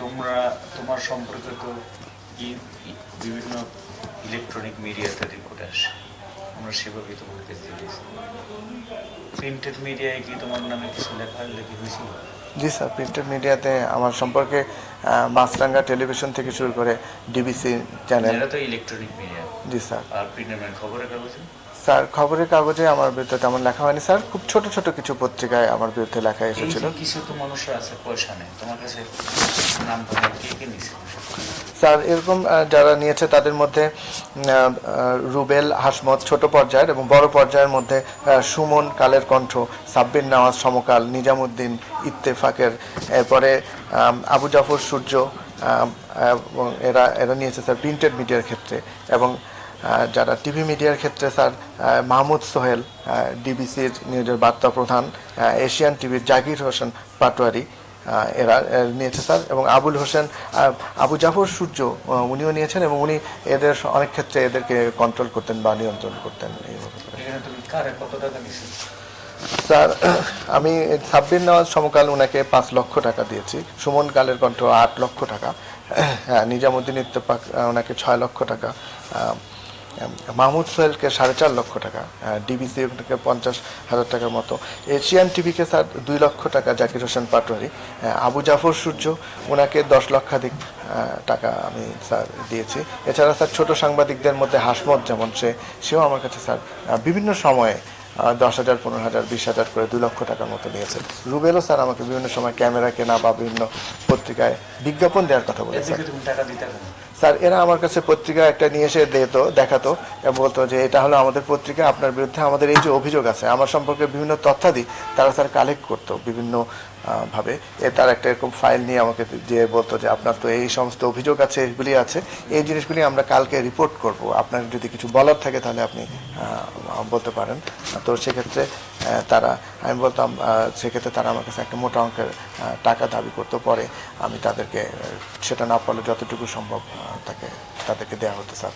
তোমরা তোমার সম্পর্কে তো বিভিন্ন ইলেকট্রনিক মিডিয়াতে রিপোর্ট আসে, আমরা সেভাবেই তোমাকে দিয়ে দিয়েছি। প্রিন্টেড মিডিয়ায় কি তোমার নামে কিছু লেখালেখি হয়েছিল? জি স্যার, প্রিন্টেড মিডিয়াতে আমার সম্পর্কে মাছরাঙ্গা টেলিভিশন থেকে শুরু করে ডিবিসি চ্যানেল। এটা তো ইলেকট্রনিক মিডিয়া। জি স্যার। আর প্রিন্টেড খবরের কাগজে? স্যার, খবরের কাগজে আমার বিরুদ্ধে তেমন লেখা হয়নি স্যার, খুব ছোট ছোট কিছু পত্রিকায় আমার বিরুদ্ধে লেখা এসেছিল। কিছু তো মানুষরা আছে পয়সা নেই, তোমার কাছে নাম কে কে নিছে? স্যার, এরকম যারা নিয়েছে তাদের মধ্যে রুবেল হাসমত ছোট পর্যায়ের, এবং বড় পর্যায়ের মধ্যে সুমন, কালের কণ্ঠ, সাব্বির নওয়াজ, সমকাল, নিজামুদ্দিন, ইত্তেফাকের, এরপরে আবু জাফর সূর্য, এবং এরা নিয়েছে স্যার প্রিন্টেড মিডিয়ার ক্ষেত্রে। এবং যারা টিভি মিডিয়ার ক্ষেত্রে স্যার মাহমুদ সোহেল, ডিবিসির নিউজের বার্তা প্রধান, এশিয়ান টিভির জাকির হোসেন পাটোয়ারি, এরা নিয়েছে স্যার। এবং আবুল হোসেন, আবু জাফর সূর্য, উনিও নিয়েছেন, এবং উনি এদের অনেক ক্ষেত্রে এদেরকে কন্ট্রোল করতেন বা নিয়ন্ত্রণ করতেন। স্যার, আমি সাব্বির নওয়াজ সমকাল ওনাকে 5 লক্ষ টাকা দিয়েছি, সুমন কালের কণ্ঠ 8 লক্ষ টাকা, হ্যাঁ, নিজামুদ্দিন ইত্তেফাক ওনাকে 6 লক্ষ টাকা, মাহমুদ সোহেলকে 4.5 লক্ষ টাকা, ডিবিসি ওনাকে 50,000 টাকার মতো, এশিয়ান টিভিকে স্যার 2 লক্ষ টাকা জাকির হোসেন পাটোয়ারি, আবু জাফর সূর্য ওনাকে 10 লক্ষাধিক টাকা আমি স্যার দিয়েছি। এছাড়া স্যার ছোট সাংবাদিকদের মধ্যে হাসমত যেমন, সেও আমার কাছে স্যার বিভিন্ন সময়ে 10,000, 15,000, 20,000 করে 2 লক্ষ টাকার মতো নিয়েছে। রুবেলও স্যার আমাকে বিভিন্ন সময় ক্যামেরা কেনা বা বিভিন্ন পত্রিকায় বিজ্ঞাপন দেওয়ার কথা বলেছে। স্যার, এরা আমার কাছে পত্রিকা একটা নিয়ে এসে দেখাতো এবং বলতো যে এটা হলো আমাদের পত্রিকা, আপনার বিরুদ্ধে আমাদের এই যে অভিযোগ আছে, আমার সম্পর্কে বিভিন্ন তথ্যাদি তারা স্যার কালেক্ট করতো বিভিন্ন ভাবে। তার একটা এরকম ফাইল নিয়ে আমাকে দিয়ে বলতো যে আপনার তো এই সমস্ত অভিযোগ আছে, এগুলি আছে, এই জিনিসগুলি আমরা কালকে রিপোর্ট করব, আপনার যদি কিছু বলার থাকে তাহলে আপনি বলতে পারেন। তো সেক্ষেত্রে আমি বলতাম, সেক্ষেত্রে তারা আমার কাছে একটা মোটা অঙ্কের টাকা দাবি করতো। পরে আমি তাদেরকে সেটা না পারলে যতটুকু সম্ভব তাদেরকে দেওয়া হতো স্যার।